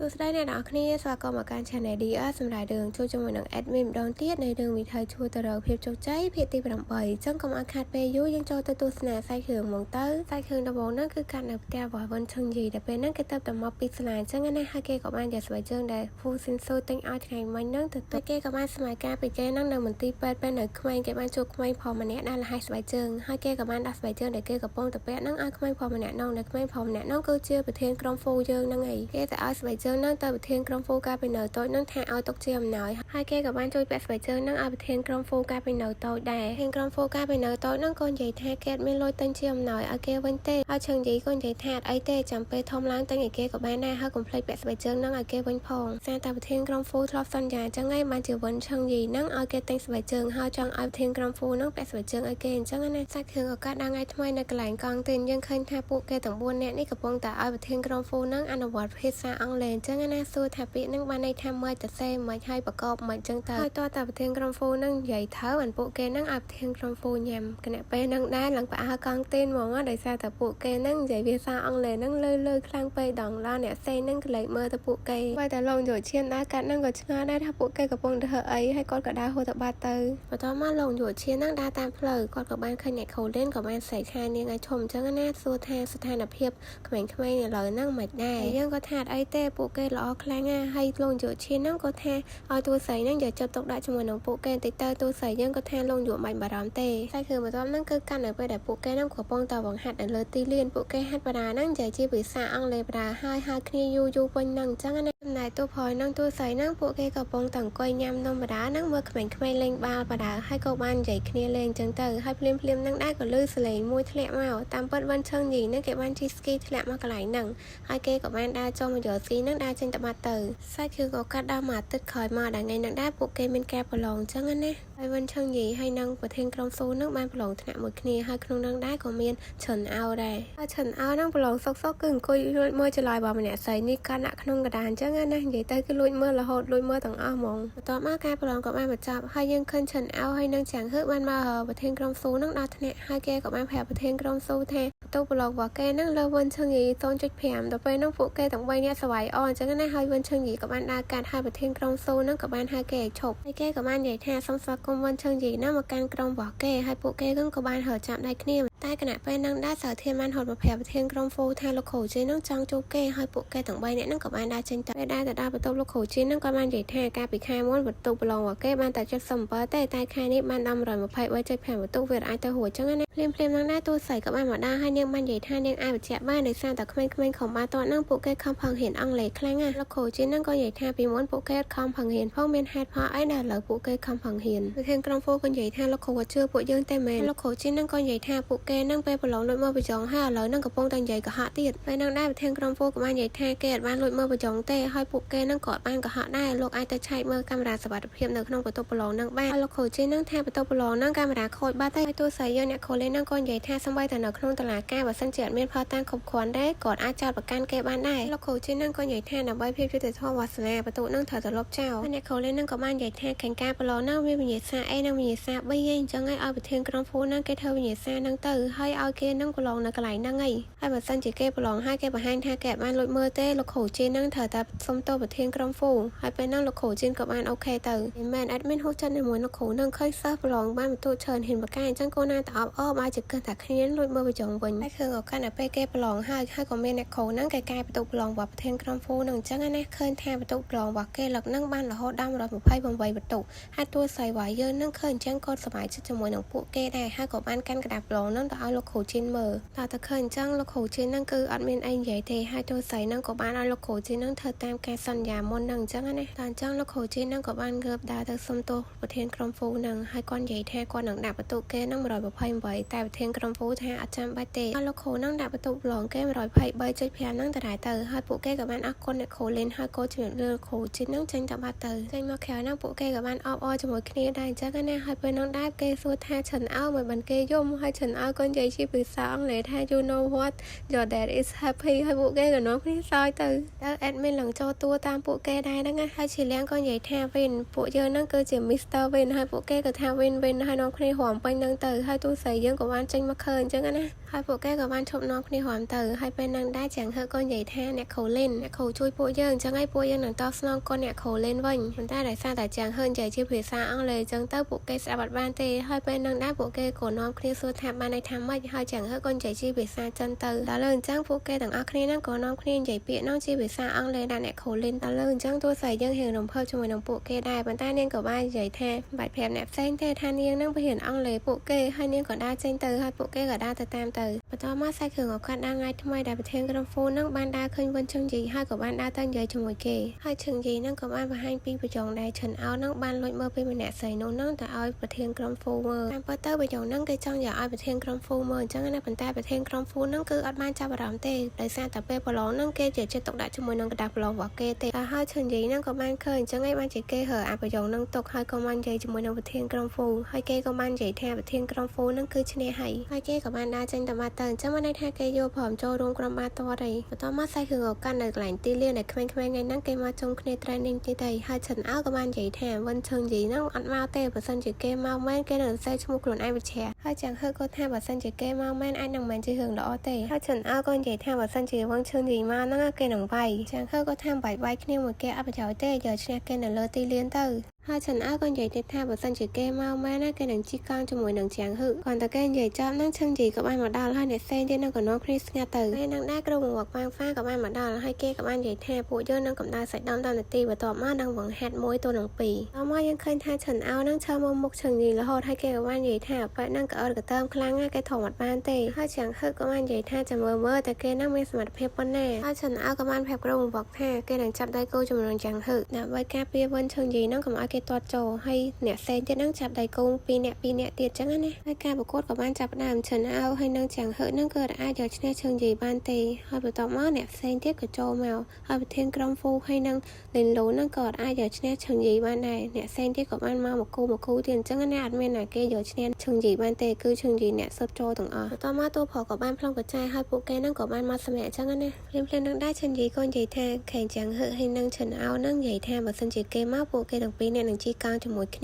សួស្តីអ្នកនរគ្នាស្វាគមន៍មកកាន់ Channel DR សម្រាប់រឿងចូលជាមួយនឹង admin ម្ដងទៀតនៃរឿងវិថីឈួរទៅរកភាពជោគជ័យភាគទី8ចឹងកុំឲ្យខាត់ពេលយូរយើងចូលទៅទស្សនាសាច់រឿងហ្មងទៅសាច់រឿងដំបូងហ្នឹងគឺកាត់នៅផ្ទះរបស់វិនឈឹងយីដែលពេលហ្នឹងគេទៅមកពីសាលាចឹងណាហើយគេក៏បានយកស្បែកជើងដែលហ្វូស៊ីនស៊ូទិញឲ្យថ្ងៃមិញហ្នឹងទៅគេក៏បានស្ម័យការពីគេហ្នឹងនៅមន្ទីរពេទ្យពេលនៅក្មេងគេបានជួបក្មេងប្រុសម្នាក់ដែលលះស្បែកជើងហើយគេក៏បានដាក់ស្បែកជើងដែលគេកំពុងតែពាក់ហ្នឹងឲ្យក្មេងប្រុសម្នាក់នោះដែលក្មេងប្រុសម្នាក់នោះគឺជាប្រធានក្រុមហ្វូយើងហ្នឹងឯងគេទៅឲ្យស្បែកជើងហ្នឹងទៅប្រធានក្រុមហ្វូកាពីនៅតូចហ្នឹងថាឲ្យទុកជាអំណោយហើយគេក៏បានជួយពាក់ស្បែកជើងហ្នឹងឲ្យប្រធានក្រុមហ្វូកាពីនៅតូចដែរប្រធានក្រុមហ្វូកាពីនៅតូចហ្នឹងក៏និយាយថាគេអត់មានលុយទិញជាអំណោយឲ្យគេវិញទេហើយឈឹងយីក៏និយាយថាអីទេចាំពេលធំឡើងទិញឲ្យគេក៏បានដែរហើយកុំភ្លេចពាក់ស្បែកជើងហ្នឹងឲ្យគេវិញផងសារតែប្រធានក្រុមហ្វូធ្លាប់សន្យាអញ្ចឹងឯងបានជាវិនឈឹងយីហ្នឹងឲ្យគេទិញស្បែកជើងហើយចង់ឲ្យប្រធានក្រុមហ្វូហ្នឹងពាក់ស្បែកជើងឲ្យគេអញ្ចឹងណាសាច់រឿងឱកាសដល់ថ្ងៃថ្មីនៅកន្លែងកង់ទេយើងឃើញថាពួកគេទាំង4នាក់នេះកំពុងតែឲ្យប្រធានក្រុមហ្វូហ្នឹងអនុវត្តភាសាអង់គ្លេសអញ្ចឹងណាសួរថាពាក្យហ្នឹងបានន័យថាម៉េចទៅសេមិនហើយប្រកបមិនអញ្ចឹងទៅហើយតើតាប្រធានក្រុមហ្វូហ្នឹងនិយាយទៅបានពួកគេហ្នឹងឲ្យប្រធានក្រុមហ្វូញ៉ាំគណៈពេលហ្នឹងដែរឡើងផ្អើលកង់ទេហ្មងដោយសារតែពួកគេហ្នឹងនិយាយភាសាអង់គ្លេសហ្នឹងលើខ្លាំងពេកដងឡានអ្នកសេហ្នឹងក៏លេចមើលទៅពួកគេបើតែលោកយុវឈានដែរកាត់ហ្នឹងក៏ឆ្ងល់ដែរថាពួកគេកំពុងតែធ្វើអីហើយគាត់ក៏ដើរហួសទៅបាត់ទៅបន្តមកលោកយុវឈានហ្នឹងដើរតាមផ្លូវគាត់ក៏បានឃើញអ្នកខូលេនក៏បានសេកខានាងឲ្យឈុំអញ្ចឹងណាសួរថាស្ថានភាពក្មេងៗឥឡូវហ្នឹងមិនដែរយើងក៏ថាអីទេពួកគេល្អខ្លាំងណាស់ហើយលោកយុវឈានហ្នឹងក៏ថាឲ្យទូស័យហ្នឹងយកចិត្តទុកដាក់ជាមួយនឹងពួកគេតិចទៅទូស័យយើងក៏ថាលោកយុវមិនបារម្ភទេតែគឺបន្ទាប់ហ្នឹងគឺកាន់នៅពេលដែលពួកគេហ្នឹងកំពុងតែបង្ហាត់នៅលើទីលានពួកគេហាត់បដាហ្នឹងនិយាយជាភាសាអង់គ្លេសបដាហើយហៅគ្នាយូរពេញហ្នឹងអញ្ចឹងណាចំណែកទូផយហ្នឹងទូស័យហ្នឹងពួកគេកំពុងតែអង្គុយញ៉ាំនំបដាហ្នឹងមើលក្មេងៗលេងបាល់បដាហើយក៏បាននិយាយគ្នាលេងអញ្ចឹងទៅហើយភ្លាមហ្នឹងដែរក៏លឺសលេងមួយធ្លាក់មកតាមពិតវិនឈឹងយីហ្នឹងគេបានជិះស្គីធ្លាក់មកកន្លែងហ្នឹងហើយគេក៏បានដើរចុះមកយកស្គីហ្នឹងដើរចេញទៅបាត់ទៅសាច់គឺក៏កាត់ដល់មួយអាទិត្យក្រោយមកដល់ថ្ងៃហ្នឹងដែរពួកគេមានការប្រឡងអញ្ចឹងណាហើយវិនឈឹងយីហើយនឹងប្រធានក្រុមហ្វូហ្នឹងបានប្រឡងថ្នាក់មួយគ្នាហើយក្នុងហ្នឹងដែរក៏មានឈិនអោដែរហើយឈិនអោហ្នឹងប្រឡងសុកគឺអង្គុយលួចមើលចល័យរបស់ម្នាក់ស្រីនេះកាត់ដាក់ក្នុងកណ្ដាលអញ្ចឹងណានិយាយទៅគឺលួចមើលរហូតលួចមើលទាំងអស់ហ្មងបន្ទាប់មកការប្រឡងក៏បានបញ្ចប់ហើយយើងឃើញឈិនអោហើយនឹងចាំងហឺបានមកប្រធានក្រុមហ្វូហ្នឹងដល់ថ្នាក់ហើយគេក៏បានប្រាប់ប្រធានក្រុមហ្វូថាបន្ទុកប្រឡងរបស់គេហ្នឹងលើវិនឈឹងយី 0.5 ដល់ពេលហ្នឹងពួកគេទាំង3នាក់ស្វាយអអញ្ចឹងណាហើយវិនឈឹងយីក៏បានដើរកាត់ហើយប្រធានក្រុមហ្វូហ្នឹងក៏បានហៅគេឲ្យឈប់ហើយគេក៏បាននិយាយថាសូមស្វាគមន៍វិនឈឹងយីណាមកកាន់ក្រុមរបស់គេហើយពួកគេក៏បានហៅចាប់ដៃគ្នាតែគណៈពេលហ្នឹងដែរសារធានបានហត់មកប្រាប់ប្រធានក្រុមហ្វូថាលោកគ្រូជីហ្នឹងចង់ជួបគេហើយពួកគេទាំង3នាក់ហ្នឹងក៏បានដើរចេញទៅពេលដែរទៅដល់បន្ទប់លោកគ្រូជីហ្នឹងក៏បាននិយាយថាការពីខែមុនបន្ទប់ប្រឡងរបស់គេបានតែ77ទេតែខែនេះបានដល់123.5បន្ទប់វាអាចទៅហួចអញ្ចឹងណាភ្លាមហ្នឹងដែរតួស្រីក៏បានមកដើរហើយនាងបាននិយាយថានាងអាចបញ្ជាក់បានដោយសារតែក្មេងៗក្រុមបាល់ទាត់ហ្នឹងពួកគេខំប្រឹងរៀនអង់គ្លេសខ្លាំងណាស់លោកគ្រូជីហ្នឹងក៏និយាយថាពីមុនពួកគេខំប្រឹងរៀនផងមានហេតុផលអីដែលឥឡូវពួកគេខំប្រឹងរៀនប្រធានក្រុមហ្វូក៏និយាយថាលោកគ្រូអត់ជឿពួកយើងទេមែនលោកគ្រូជីហ្នឹងក៏និយាយថាពួកគេហ្នឹងពេលប្រឡងលួចមើលបញ្ចុងហើយឥឡូវហ្នឹងកំពុងតែនិយាយកុហកទៀតពេលហ្នឹងដែរប្រធានក្រុមហ្វូក៏បាននិយាយថាគេអត់បានលួចមើលបញ្ចុងទេហើយពួកគេហ្នឹងក៏អត់បានកុហកដែរលោកអាចទៅឆែកមើលកាមេរ៉ាសុវត្ថិភាពនៅក្នុងបន្ទប់ប្រឡងហ្នឹងបានហើយលោកគ្រូជីហ្នឹងថាបន្ទប់ប្រឡងហ្នឹងកាមេរ៉ាខូចបាត់ទេហើយទូស្រីយើងអ្នកខូលេហ្នឹងក៏និយាយថាសូម្បីតែនៅក្នុងតុលាការបើសិនជាអត់មានផតតាំងគ្រប់គ្រាន់ទេក៏អាចចោទប្រកាន់គេបានដែរលោកគ្រូជីហ្នឹងក៏និយាយថាដើម្បីភាពយុត្តិធម៌របស់សាលាបន្ទប់ហ្នឹងត្រូវតែលុបចោលហើយអ្នកខូលេហ្នឹងក៏បាននិយាយថាខាងការប្រឡងហ្នឹងមានវិញ្ញាសា A និងវិញ្ញាសា B ឯងអញ្ចឹងឲ្យប្រធានក្រុមហ្វូហ្នឹងគេធ្វើវិញ្ញាសាហ្នឹងទៅហើយឲ្យគេហ្នឹងប្រឡងនៅកន្លែងហ្នឹងហើយបើសិនជាគេប្រឡងហើយគេបង្ហាញថាគេអត់បានលួចមើលទេលោកគ្រូជីហ្នឹងត្រូវតែសុំទោសប្រធានក្រុមហ្វូហើយពេលហ្នឹងលោកគ្រូជីក៏បានអូខេទៅមិនមែនអេដមីនហូចចិត្តជាមួយលោកគ្រូហ្នឹងឃើញសិស្សប្រឡងបានបន្ទូច្រើនហ៊ានបកកាយអញ្ចឹងកូនណាតអបអបអាចគិតថាគ្នាលួចមើលបញ្ចុងវិញហើយគឺឱកាសដល់ពេលគេប្រឡងហើយក៏មានអ្នកគ្រូហ្នឹងគេកែបន្ទុកប្រឡងរបស់ប្រធានក្រុមហ្វូហ្នឹងអញ្ចឹងណាឃើញថាបន្ទុកប្រឡងរបស់គេលឹកហ្នឹងបានរហូតដល់128បន្ទុកហើយតួស្រីរបស់យើងហ្នឹងឃើញអញ្ចឹងគាត់សប្បាយចិត្តជាមួយនឹងពួកគេដែរហើយក៏បានកាន់កណ្ដាស់ប្រឡងហ្នឹងទៅឲ្យលោកគ្រូជីនមើលតែឃើញអញ្ចឹងលោកគ្រូជីនហ្នឹងគឺអត់មានអីនិយាយទេហើយតួស្រីហ្នឹងក៏បានឲ្យលោកគ្រូជីនហ្នឹងធ្វើតាមការសន្យាមុនហ្នឹងអញ្ចឹងណាតែអញ្ចឹងលោកគ្រូជីនហ្នឹងក៏បានងើបដើរទៅសុំទោសប្រធានក្រុមហ្វូហ្នឹងហើយគាត់និយាយថាគាត់នឹងដាក់បន្ទុកគេហ្នឹង128តែប្រធានក្រុមហ្វូថាអត់ចាំបាច់ទេហើយលោកគ្រូហ្នឹងដាក់បន្ទុកប្រឡងគេ123.5ហ្នឹងទៅដែរទៅហើយពួកគេក៏បានអរគុណអ្នកគ្រូលេនហើយក៏ជំរាបលាគ្រូជីនហ្នឹងចេញទៅបាត់ទៅចេញមកក្រៅហ្នឹងពួកគេក៏បានអបអរជាមួយគ្នាដែរអញ្ចឹងណាហើយពេលហ្នឹងដែរគេសួរថាឈិនអោមិនបានគេយំហើយឈិនអោ con dạy chi bị sáng lấy thay you know what your dad is happy ហើយពួកគេក៏នាំគ្នាសើចទៅតើ admin ឡើងចូលតួតាមពួកគេដែរហ្នឹងណាហើយឈីលៀងក៏និយាយថា Win ពួកយើងហ្នឹងគឺជា Mr. Win ហើយពួកគេក៏ថា Win ហើយនាំគ្នារំពេញហ្នឹងទៅហើយទូស្រីយើងក៏បានចេញមកឃើញអញ្ចឹងណាហើយពួកគេក៏បានឈប់នាំគ្នារំទៅហើយពេលហ្នឹងដែរចាំងហឺក៏និយាយថាអ្នកគ្រូលិនអ្នកគ្រូជួយពួកយើងអញ្ចឹងហើយពួកយើងនឹងតបស្នងគុណអ្នកគ្រូលិនវិញប៉ុន្តែដោយសារតែចាំងហឺនិយាយជាភាសាអង់គ្លេសអញ្ចឹងទៅពួកគេស្ដាប់អត់បានទេហើយពេលហ្នឹងដែរពួកគេក៏នាំគ្នាសួរថាបានន័យថាម៉េចហើយចាំងហឺក៏និយាយជាភាសាចិនទៅដល់លើអញ្ចឹងពួកគេទាំងអស់គ្នាហ្នឹងក៏នាំគ្នានិយាយពាក្យហ្នឹងជាភាសាអង់គ្លេសដល់អ្នកគ្រូលិនដល់លើអញ្ចឹងទូស្រីយើងរៀងរំភើបជាមួយនឹងពួកគេដែរប៉ុន្តែនាងក៏បាននិយាយថាបាច់ប្រាប់អ្នកផ្សេងទេថានាងហ្នឹងទៅរៀនអង់គ្លេសពួកគេហើយនាងក៏ដើរចេញទៅហើយពួកគេក៏ដើរទៅតាមទៅបន្តមកសាច់គ្រឿងឱកាសដើរថ្ងៃថ្មីដែលប្រធានក្រុមហ្វូហ្នឹងបានដើរឃើញវិនឈឹងជីហើយក៏បានដើរទៅនិយាយជាមួយគេហើយឈឹងជីហ្នឹងក៏បានបង្ហាញពីប្រយោគដែលឈិនអោហ្នឹងបានលួចមើលពីម្នាក់ស្រីនោះហ្នឹងទៅឲ្យប្រធានក្រុមហ្វូមើលតាមពិតទៅប្រយោគហ្នឹងគេចង់យកឲ្យប្រធានក្រុមហ្វូមើលអញ្ចឹងណាប៉ុន្តែប្រធានក្រុមហ្វូហ្នឹងគឺអត់បានចាប់អារម្មណ៍ទេដោយសារតែពេលប្រឡងហ្នឹងគេជាចិត្តទុកដាក់ជាមួយនឹងกระดาษប្រឡងរបស់គេទេហើយឈឹងជីហ្នឹងក៏បានឃើញអញ្ចឹងឯងបានជាគេរើអាប្រយោគហ្នឹងទុកហើយក៏បាននិយាយជាមួយនឹងប្រធានក្រុមហ្វូហើយគេក៏បាននិយាយថាប្រធានក្រុមហ្វូហ្នឹងគឺឈ្នះហើយគេក៏បានដើរចេញទៅបាត់ទៅអញ្ចឹងបានន័យថាគេយកព្រមចូលរួមក្រុមបាល់ទាត់ហើយបន្តមកសាច់គ្រឿងឱកាសនៅកន្លែងទីលានដែលក្មេងៗហ្នឹងគេមកជុំគ្នា training ទីទៅហើយឈិនអោក៏បាននិយាយថាវិនឈឹងជីហ្នឹងអត់មកទេបើសិនជាគេមកមែនគេនឹងសេឈ្មោះខ្លួនឯងវិជ្ជាហើយចាំងហឺក៏ថាបើសិនជាគេមកមែនអាចនឹងមិនជារឿងល្អទេហើយឈិនអោក៏និយាយថាបើសិនជាវិនឈឹងជីមកហ្នឹងគេនឹងវាយចាំងហឺក៏ថាវាយគ្នាមួយគេអត់ប្រយោជន៍ទេយកឈ្នះគេនៅលើទីលានទៅហើយឈិនអើក៏និយាយទៀតថាបើសិនជាគេមកមែនណាគេនឹងជីកកង់ជាមួយនឹងជាងហឺគាត់តែគេនិយាយចាប់នឹងឈឹងជីក៏បានមកដល់ហើយអ្នកផ្សេងទៀតនឹងក៏នាំគ្នាស្ងាត់ទៅហើយនឹងដែរក្រុមវឹកហ្វាងហ្វាក៏បានមកដល់ហើយគេក៏បាននិយាយថាពួកយើងនឹងកំដៅសាច់ដំតាមនាទីបន្ទាប់មកនឹងវឹងហាត់1 ទល់នឹង 2ដល់មកយើងឃើញថាឈិនអើនឹងឈើមកមុខឈឹងជីរហូតហើយគេក៏បាននិយាយថាបែបហ្នឹងក៏អត់ក៏តើមខ្លាំងណាស់គេធំអត់បានទេហើយជាងហឺក៏បាននិយាយថាចាំមើលតែគេនឹងមានសមត្ថភាពប៉ុណ្ណាហើយឈិនអើក៏បានប្រាប់ក្រុមវឹកថាគេនឹងចាប់ដៃគោជាមួយនឹងជាងហឺដើម្បីការពារវិនឈឹងជីនឹងកុំឲ្យគេទាត់ចូលហើយអ្នកផ្សេងទៀតនឹងចាប់ដៃគោ2នាក់ទៀតចឹងណាហើយការប្រកួតក៏បានចាប់ផ្ដើមឈិនអោហើយនឹងចាំងហឺនឹងក៏អាចយកឈ្នះឈឹងជីបានទេហើយបន្ទាប់មកអ្នកផ្សេងទៀតក៏ចូលមកហើយប្រធានក្រុមហ្វូហើយនឹងលីនលូនឹងក៏អាចយកឈ្នះឈឹងជីបានដែរអ្នកផ្សេងទៀតក៏បានមកគូទៀតអញ្ចឹងណាអត់មានណាគេយកឈ្នះឈឹងជីបានទេគឺឈឹងជីអ្នកសុទ្ធចូលទាំងអស់បន្ទាប់មកតួប្រុសក៏បានប្លង់បច្ច័យហើយពួកគេនឹងក៏បានមកសម្រាប់អញ្ចឹងណាភ្លាមនឹងដែរឈិនជីក៏និយាយថាខេងចាំងហឺហើយនឹងឈិនអោនឹងនិយាយថាបើសិនជាគេមកពួកគេទាំងពីរអ្នកនឹងជីកង់ជាមួយគ្នា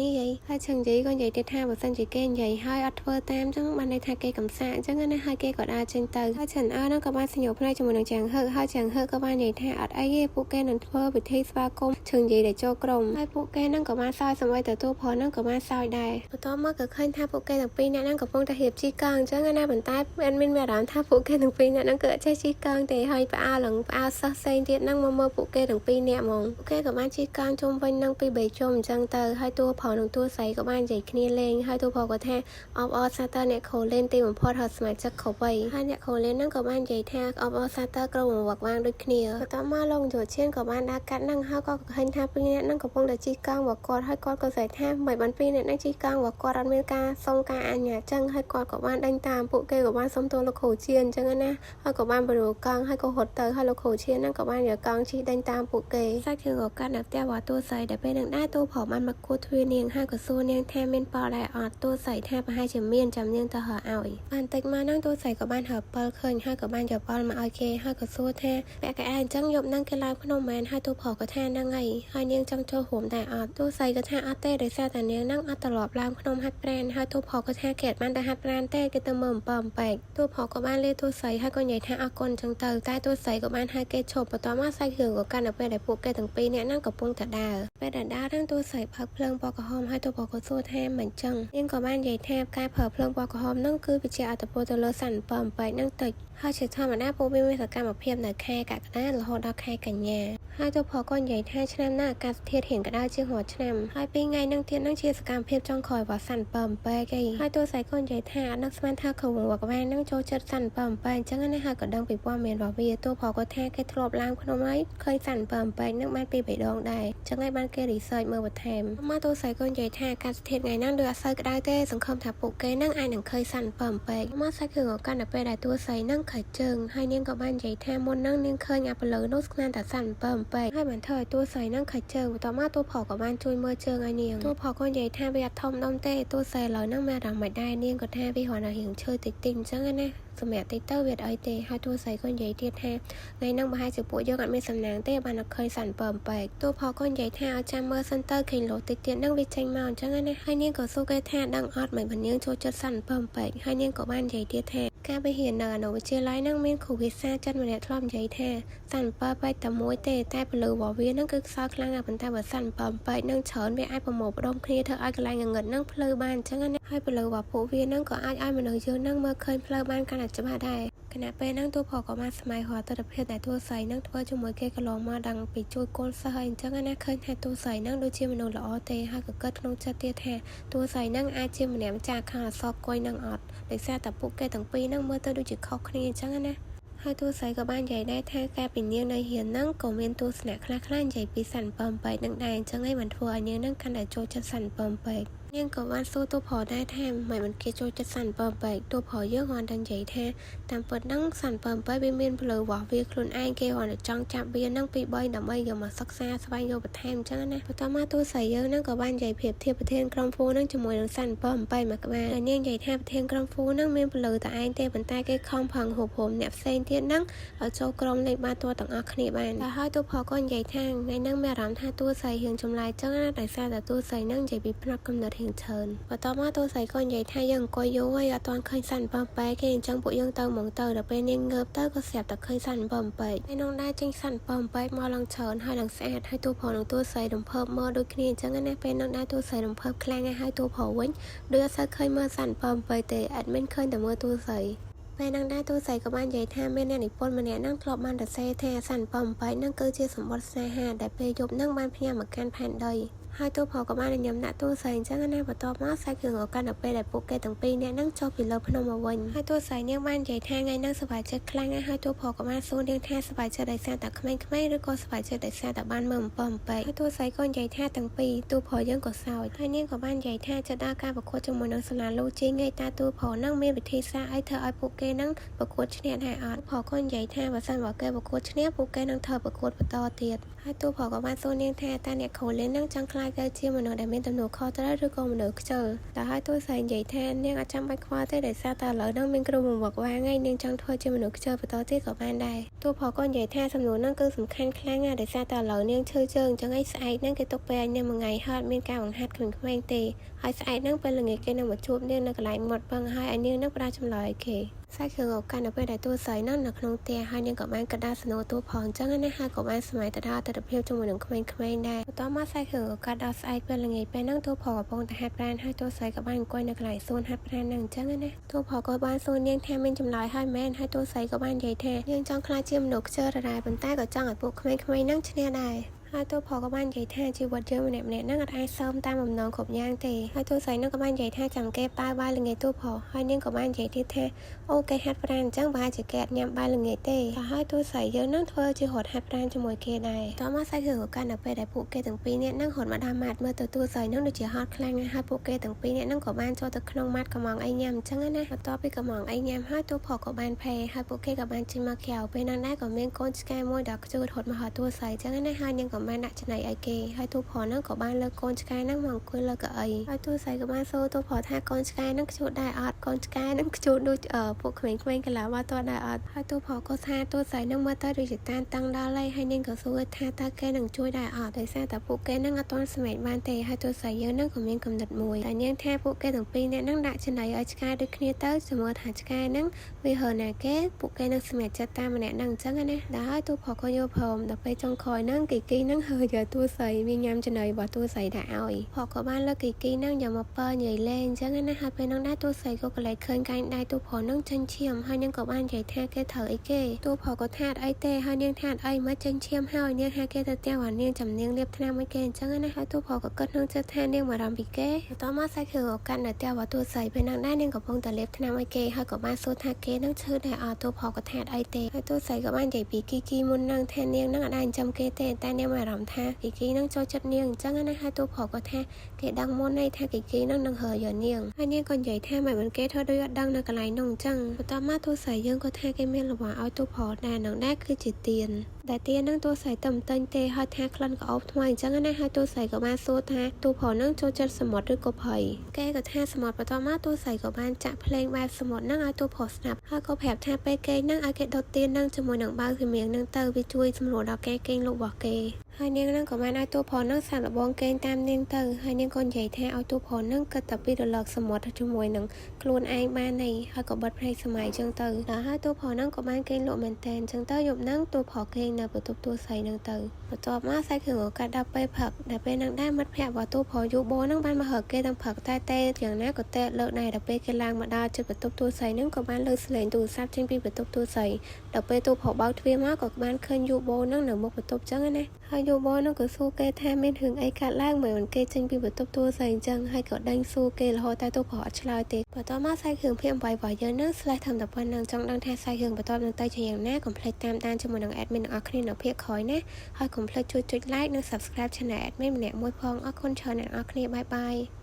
ហើយឈឹងជីក៏និយាយទៀតថាបើសិនជាគេនិយាយហើយអត់ធ្វើតាមអញ្ចឹងបានន័យថាគេកំសាកអញ្ចឹងណាហើយគេក៏ដើរចេញទៅហើយឈិនអើនឹងក៏បានសញ្ញោផ្នែកជាមួយនឹងចាំងហឺហើយចាំងហឺក៏បាននិយាយថាអត់អីទេពួកគេនឹងធ្វើពិធីស្វាគមន៍ឈឹងជីដែលចូលក្រុមហើយពួកគេនឹងក៏បានសើចសម្បីទៅតួប្រុសនឹងក៏បានសើចដែរបន្ទាប់មកក៏ឃើញថាពួកគេទាំងពីរអ្នកនឹងកំពុងតែរៀបជីកង់អញ្ចឹងណាប៉ុន្តែមានអារម្មណ៍ថាពួកគេទាំងពីរអ្នកនឹងគឺអត់ចេះជីកង់ទេហើយផ្អើលសិស្សផ្សេងទៀតនឹងមកមើលពួកគេទាំងពីរអ្នកហ្មងពួកគេក៏បានជីកង់ជុំវិញនឹងពី3ជុំអញ្ចឹងទៅហើយតួប្រុសនិងតួស្រីក៏បាននិយាយគ្នាលេងហើយតួប្រុសក៏ថាអបអរសាទរអ្នកគ្រូលេនទីបំផុតហើយសមាជិកគ្រប់វ័យហើយអ្នកគ្រូលេននឹងក៏បាននិយាយថាអបអរសាទរក្រុមវឹកវាងដូចគ្នាបន្ទាប់មកលោកយោឈានក៏បានដើរកាត់នឹងហើយក៏ឃើញថាពីរអ្នកនឹងកំពុងតែជីកង់វឹកគាត់ហើយគាត់ក៏ស្រីថាមិនបានពីរអ្នកនឹងជីកង់វឹកគាត់អត់មានការសុំការអនុញ្ញាតចឹងហើយគាត់ក៏បានដេញតាមពួកគេក៏បានសុំទោសលោកគ្រូឈានអញ្ចឹងណាហើយក៏បានបរិយោកង់ហើយក៏ហត់ទៅហើយលោកគ្រូឈាននឹងក៏បានយកកង់ជិះដេញតាមពួកគេសាច់គ្រឿងឱកាសនៅផ្ទះរបស់តួស្រីដែលពេលនឹងដែរតួប្រុសបានមកគួតទ្វារនាងហើយក៏សួរនាងថាមានប៉លដែរអត់តួស្រីថាប្រហែលជាមានចាំនាងទៅហៅឲ្យបានតិចមកហ្នឹងតួស្រីក៏បានហៅប៉លឃើញហើយក៏បានយកប៉លមកឲ្យគេហើយក៏សួរថាពាក់កៅអៅអញ្ចឹងយប់ហ្នឹងគេឡើងភ្នំមែនហើយតួប្រុសក៏ថាហ្នឹងហើយនាងចង់ចូលរួមតែអត់តួស្រីក៏ថាអត់ទេដោយសារតែនាងហ្នឹងអត់ត្រឡប់ឡើងភ្នំហាត់ប្រាណហើយតួប្រុសក៏ថាគេអត់បានទៅហាត់ប្រាណទេគេទៅមើលអំពើអំបែកតួប្រុសក៏បានលាតួស្រីហើយក៏និយាយថាអរគុណអញ្ចឹងទៅតែតួស្រីក៏បានហៅគេឈប់បន្តមកសាច់គ្រឿងក៏កាន់នៅពេលដែលពួកគេទាំងពីរនាក់ហ្នឹងកំពុងតែដើរពេលដែលដើរហ្នឹងតួស្រីផឹកភ្លើងពណ៌ក្រហមហើយតួប្រុសក៏សួរថាមិនអញ្ចឹងនាងក៏បាននិយាយថាការប្រើភ្លើងពណ៌ក្រហមហ្នឹងគឺវាជាអត្តពលទៅលើសន្និបាតអំបែកហ្នឹងតិចហើយជាធម្មតាពួកវាមានសកម្មភាពនៅខែកក្កដារហូតដល់ខែកញ្ញាហើយតួប្រុសក៏និយាយថាឆ្នាំណាអាកាសធាតុរៀងក្តៅជាងរាល់ឆ្នាំហើយពីថ្ងៃហ្នឹងទៀតហ្នឹងជាសកម្មភាពចុងក្រោយរបស់សន្និបាតអំបែកហើយតួស្រីក៏និយាយថាអត់នឹកស្មានថាគ្រូវឹកវាងហ្នឹងចូលចិត្តសន្និបាតអំបែកអញ្ចឹងណាហើយក៏ដឹងពីព័ត៌មានរបស់វាតួប្រុសក៏ថាគេធ្លាប់ឡើងភ្នំហើយឃើញសន្និបាតអំបែកហ្នឹងបានពី3 ដងដែរអញ្ចឹងហើយបានគេ research មើលប បន្ថែមមកទូស័យក៏និយាយថាការស្ថិតថ្ងៃហ្នឹងដូចអត់សូវក្តៅទេសង្ឃឹមថាពួកគេហ្នឹងអាចនឹងឃើញសាន់7ពេកមកសាច់គឺកាន់តែពេលដែលទូស័យហ្នឹងខើជើងហើយនាងក៏បាននិយាយថាមុនហ្នឹងនាងឃើញអាប្លឺនោះស្មានតែសាន់7ពេកហើយបានធ្វើឲ្យទូស័យហ្នឹងខើជើងបន្ទាប់មកទូផលក៏បានជួយមើលជើងឲ្យនាងទូផលក៏និយាយថាវាអត់ធំដុំទេទូស័យឥឡូវហ្នឹងមានអារម្មណ៍មិនដែរនាងក៏ថាវាគ្រាន់តែរៀងឈឺតិចៗអញ្ចឹងណាសម្រាប់តិចទៅវាអីទេហើយទូស័យក៏និយាយទៀតថាថ្ងៃហ្នឹងប្រហែលជាពួកយើងអត់មានសំណាងទេបានអត់ឃើញសាន់7ពេកទូផលក៏និយាយថាឲ្យចាំមើលសិនទៅឃើញលោតិចទៀតហ្នឹងវាចេញមកអញ្ចឹងណាហើយនាងក៏សួរគេថាដឹងអត់មិនបាននាងចូលចិត្តសាន់7ពេកហើយនាងក៏បាននិយាយទៀតថាការវិហារនៅអនុវិទ្យាល័យហ្នឹងមានគ្រូវិសាចិនម្នាក់ធ្លាប់និយាយថាសាន់7ពេកតែមួយទេតែពលឺរបស់វាហ្នឹងគឺខ្សោយខ្លាំងណាស់ប៉ុន្តែបើសាន់7ពេកហ្នឹងច្រើនវាអាចប្រមូលផ្ដុំគ្នាធ្វើឲ្យកន្លែងងងឹតហ្នឹងភ្លឺបានអញ្ចឹងណាហើយពលឺរបស់ពួកវាហ្នឹងក៏អាចឲ្យមនុស្សយើងហ្នឹងមើលឃើញផ្លូវបានកាន់តែច្បាស់ដែរគណៈពេលហ្នឹងទូផលក៏បានស្មៃរកទស្សនភាពដែលទូស័យហ្នឹងធ្វើជាមួយគេកន្លងមកដឹងពីជួយកូនសិស្សហើយអញ្ចឹងណាឃើញថាទូស័យហ្នឹងដូចជាមនុស្សល្អទេហើយក៏គិតក្នុងចិត្តទៀតថាទូស័យហ្នឹងអាចជាម្នាក់ម្ចាស់ខាងអសរគួយនឹងអត់ដោយសារតែពួកគេទាំងពីរហ្នឹងមើលទៅដូចជាខុសគ្នាអញ្ចឹងណាហើយទូស័យក៏បាននិយាយដែរថាការពីនាងនៅរៀនហ្នឹងក៏មានទស្សនៈខ្លះៗនិយាយពីសាន់7ពេកនឹងដែរអញ្ចឹងហើយបានធ្វើឲ្យនាងហ្នឹងកាន់តែចូលចិត្តសាន់7ពេកនាងក៏បានសួរទូផលដែរថាមិនគេចូលចិត្តសាន់7ពេកទូផលយើងគាត់តែនិយាយថាតាមពិតហ្នឹងសាន់7ពេកវាមានផ្លូវរបស់វាខ្លួនឯងគេគាត់ចង់ចាប់វាហ្នឹងពី3ដើម្បីយកមកសិក្សាស្វែងយល់បន្ថែមអញ្ចឹងណាបន្តមកទូស័យយើងហ្នឹងក៏បាននិយាយប្រៀបធៀបប្រធានក្រុមហ្វូហ្នឹងជាមួយនឹងសាន់7ពេកមកក្បាលហើយនាងនិយាយថាប្រធានក្រុមហ្វូហ្នឹងមានផ្លូវតែឯងទេប៉ុន្តែគេខំប្រឹងហូបរំអ្នកផ្សេងទៀតហ្នឹងឲ្យចូលក្រុមលេខបាល់ទាត់ទាំងអស់គ្នាបានតែហើយទូផលក៏និយាយថាថ្ងៃហ្នឹងមានអារម្មណ៍ថាទូស័យរៀងចម្លែកអញ្ចឹងណាដោយសារតែទូស័យហ្នឹងនិយាយពីផ្នត់កំណត់រៀងច្រើនបន្តមកទូស័យក៏និយាយថាយើងអង្គុយយូរហើយអត់ទាន់ឃើញសាន់7ពេកគេអញ្ចឹងពួកយើងទៅមកទៅដល់ពេលនាងងើបទៅក៏ស្រាប់តែឃើញសាន់7ពេកហើយនងដែរចេញសាន់7ពេកមកឡើងច្រើនហើយឡើងស្អាតហើយទូផលនឹងទូស័យរំភើបមើលដូចគ្នាអញ្ចឹងណាពេលនងដែរទូស័យរំភើបខ្លាំងហើយទូផលវិញដូចអត់សូវឃើញមើលសាន់7ពេកទេអត់មានឃើញតែមើលទូស័យពេលហ្នឹងដែរទូស័យក៏បាននិយាយថាមានអ្នកនិពន្ធម្នាក់ហ្នឹងធ្លាប់បានសរសេរថាសាន់7ពេកហ្នឹងគឺជាសម្បត្តិស្នេហាដែលពេលយប់ហ្នឹងបានផ្ញើមកកាន់ផែនដីហើយទូផលក៏បានញញឹមដាក់ទូស័យអញ្ចឹងណាបន្ទាប់មកសាច់គ្រឿងអកាន់ដល់ពេលដែលពួកគេទាំងពីរនាក់ហ្នឹងចុះពីលើភ្នំមកវិញហើយទូស័យនាងបាននិយាយថាថ្ងៃហ្នឹងសប្បាយចិត្តខ្លាំងណាស់ហើយទូផលក៏បានសួរនាងថាសប្បាយចិត្តដោយសារតែក្មេងៗឬក៏សប្បាយចិត្តដោយសារតែបានមើល7ពេកហើយទូស័យក៏និយាយថាទាំងពីរទូផលយើងក៏សោចហើយនាងក៏បាននិយាយថាចិត្តដល់ការប្រកួតជាមួយនឹងសាលាលូជីងឯតាទូផលហ្នឹងមានវិធីសាស្ត្រអីធ្វើឲ្យពួកគេហ្នឹងប្រកួតឈ្នះដែរអត់ផលក៏និយាយថាបើសិនបើគេប្រកួតឈ្នះពួកគេនឹងធ្វើប្រកួតបន្តទៀតហើយទូផលក៏បានសួរនាងថាតើអ្នកគ្រូលេងហ្នឹងចង់ខ្លាចទៅជាមនុស្សដែលមានទំនួលខុសត្រូវឬក៏មនុស្សខ្ជិលតែហើយទូស័យនិយាយថានាងអត់ចាំបាច់ខ្វល់ទេដោយសារតែឥឡូវហ្នឹងមានគ្រូបង្វឹកវាងហើយនាងចង់ធ្វើជាមនុស្សខ្ជិលបន្តទៀតក៏បានដែរទូផលក៏និយាយថាសំណួរហ្នឹងគឺសំខាន់ខ្លាំងណាស់ដោយសារតែឥឡូវនាងឈឺជើងអញ្ចឹងឯងស្អែកហ្នឹងគេទុកពេលឲ្យនាងមួយថ្ងៃហើយមានការបង្ហាត់ក្មេងៗទេហើយស្អែកហ្នឹងពេលល្ងាចគេនឹងមកជួបនាងនៅកន្លែងមាត់បឹងហើយឲ្យនាងហ្នឹងផ្ដល់ចម្លើយឲ្យគេសាច់គ្រឿងអកាន់ដល់ពេលដែលទូស័យនោះនៅក្នុងផ្ទះហើយនាងក៏បានកាត់ដាសំណួរទូផលអញ្ចឹងណាហើយក៏បានសម័យទៅដល់ទស្សនភាពជាមួយនឹងក្មេងៗដែរបន្តមកសាច់គ្រឿងអកាត់ដល់ស្អែកពេលល្ងាចពេលហ្នឹងទូផលកំពុងតែហាត់ប្រាណហើយទូស័យក៏បានអង្គុយនៅកន្លែងសួនហាត់ប្រាណហ្នឹងអញ្ចឹងណាទូផលក៏បានសួរនាងថាមានចម្លើយហើយមែនហើយទូស័យក៏បាននិយាយថានាងចង់ខ្លាចជាមនុស្សខ្ជិលដែរប៉ុន្តែក៏ចង់ឲ្យពួកក្មេងៗហ្នឹងឈ្នះដែរហើយទូផលក៏បាននិយាយថាជីវិតយើងម្នាក់ៗហ្នឹងអត់អាចសើមតាមបំណងគ្រប់យ៉ាងទេហើយទូស័យហ្នឹងក៏បាននិយាយថាចាំគេប៉ាវបាយល្ងាចទូផលហើយនាងក៏បាននិយាយទៀតថាអូគេហាត់ប្រាណអញ្ចឹងប្រហែលជាគេអត់ញ៉ាំបាយល្ងាចទេហើយទូស័យយើងហ្នឹងធ្វើជារត់ហាត់ប្រាណជាមួយគេដែរតោះមកសាច់គ្រឿងកាន់ដល់ពេលដែលពួកគេទាំងពីរនាក់ហ្នឹងរត់មកដល់ម៉ាត់មើលទៅទូស័យហ្នឹងដូចជាហត់ខ្លាំងហើយពួកគេទាំងពីរនាក់ហ្នឹងក៏បានចូលទៅក្នុងម៉ាត់កំងអីញ៉ាំអញ្ចឹងណាបន្ទាប់ពីកំងអីញ៉ាំហើយទូផលក៏បានផេហើយពួកគេក៏បានចេញមកក្រៅពេលហ្នឹងដែរក៏មានកូនឆ្កែមួយដ៏ខ្ជូតរត់មកហៅទូស័យអញ្ចឹងណាហើយនាងក៏បានដាក់ចំណីឲ្យគេហើយទូផលហ្នឹងក៏បានលើកកូនឆ្កែហ្នឹងមកអង្គុយលើកៅអីហើយទូស័យក៏បានសួរទូផលថាកូនឆ្កែហ្នឹងខ្ជូតដែរអត់កូនឆ្កែហ្នឹងខ្ជូតដូចពួកក្មេងៗកន្លងមកតើដែរអត់ហើយទូផលក៏ថាទូស័យហ្នឹងមើលទៅដូចជាតានតឹងដល់ហើយនាងក៏សួរថាតើគេនឹងជួយដែរអត់ដោយសារតែពួកគេហ្នឹងអត់ទាន់សម្រេចបានទេហើយទូស័យយើងហ្នឹងក៏មានកំណត់មួយតែនាងថាពួកគេទាំងពីរនាក់ហ្នឹងដាក់ចំណីឲ្យឆ្កែដូចគ្នាទៅសម្រាប់ថាឆ្កែហ្នឹងវាហឺណាគេពួកគេនឹងសម្រេចចិត្តតាមម្នាក់ហ្នឹងអញ្ចឹងណាដល់ហើយទូផលក៏យល់ព្រមដល់ពេលចុងក្រោយហ្នឹងគីគីហ្នឹងហឺយកទូស័យវាញ៉ាំចំណីរបស់ទូស័យដាក់ឲ្យផលក៏បានលើកគីគីហ្នឹងយកមកពើនិយាយលេងអញ្ចឹងណាហើយពេលហ្នឹងដែរទូស័យក៏កលែកឃើញកាញ់ដៃទូផលហ្នឹងចេញឈាមហើយនាងក៏បាននិយាយថាគេត្រូវអីគេទូផលក៏ថាអីទេហើយនាងថាអីមិនចេញឈាមហើយនាងថាគេទៅផ្ទះអានាងចំនាងលាបថ្នាំឲ្យគេអញ្ចឹងណាហើយទូផលក៏គិតក្នុងចិត្តថានាងបារម្ភពីគេបន្តមកសាច់គ្រឿងអកាន់នៅផ្ទះរបស់ទូស័យពេលហ្នឹងដែរនាងកំពុងតែលាបថ្នាំឲ្យគេហើយក៏បានសួរថាគេនឹងឈឺដែរទូផលក៏ថាអីទេហើយទូស័យក៏បាននិយាយពីគីគីមុនហ្នឹងថានាងហ្នឹងអត់ដែរចិញ្ចឹមគេទេតែនាងមាន អារម្មណ៍ថាគីគីនឹងចូលចិត្តនាងអញ្ចឹងណាហើយទូប្រុសក៏ថាគេដឹងមុនថាគីគីនឹងហើយកនាងហើយនាងក៏និយាយថាមិនគេធ្វើដូចអត់ដឹងនៅកន្លែងនោះអញ្ចឹងបន្ទាប់មកទូស្រីយើងក៏ថាគេមានលវឲ្យទូប្រុសដែរនឹងដែរគឺជាទៀនតែទៀននឹងទូស្រីទៅមិនទិញទេហើយថាក្លិនក្អប់ថ្មីអញ្ចឹងណាហើយទូស្រីក៏បានសួរថាទូប្រុសនឹងចូលចិត្តសមុទ្រឬក៏ព្រៃគេក៏ថាសមុទ្របន្ទាប់មកទូស្រីក៏បានចាក់ភ្លេងបែបសមុទ្រនឹងឲ្យទូប្រុសស្ដាប់ហើយក៏ប្រាប់ថាពេលគេនឹងឲ្យគេដុតទៀននឹងជាមួយនឹងបាវជំនាងនឹងទៅវាជួយសម្រួលដល់គេងលុបរបស់គេហើយនាងនឹងក៏បានឲ្យទូប្រុសនឹងសាកល្បងគេងតាមនាងទៅហើយនាងក៏និយាយថាឲ្យទូប្រុសនឹងគិតតែពីរលកសមុទ្រជាមួយនឹងខ្លួនឯងបាននេះហើយក៏បិទភ្នែកសម័យអញ្ចឹងទៅដល់ហើយទូប្រុសនឹងក៏បានគេងលក់មែនតែនអញ្ចឹងទៅយប់នឹងទូប្រុសគេងនៅបន្ទប់ទូស្រីនឹងទៅបន្ទាប់មកសាច់គ្រឿងកាត់ដល់ពេលផឹកដល់ពេលនឹងដែរមិត្តភក្តិរបស់ទូប្រុសយូបូនឹងបានមកហៅគេទាំងផឹកតែយ៉ាងណាក៏តែលើកដែរដល់ពេលគេឡើងមកដល់ជិតបន្ទប់ទូស្រីនឹងក៏បានលើសលេងទូរស័ព្ទចេញពីបន្ទប់ទូស្រីដល់ពេលទូប្រុសបើកទ្វារមកក៏បានឃើញយូបូនឹងនៅមុខបន្ទប់អញ្ចឹងណាហើយយូបូនឹងក៏សួរគេថាមានរឿងអីកើតឡើងមិនគេចេញពីបន្ទប់ទូស្រីអញ្ចឹងហើយក៏ដេញសួរគេរហូតតែទូប្រុសអត់ឆ្លើយទេបន្ទាប់មកសាច់គ្រឿងភៀមបាយរបស់យើងនឹងស្លេះធ្វើតែប៉ុណ្្នឹងចង់ដឹងថាសាច់គ្រឿងបន្ទាប់នឹងទៅជាយ៉ាងណាកុំភ្លេចតាមដានជាមួយនឹង admin ទាំងអស់គ្នានៅភាគក្រោយណាហើយកុំភ្លេចជួយចុច like និង subscribe channel admin ម្នាក់មួយផងអរគុណច្រើនអ្នកនរគ្នាបាយបាយ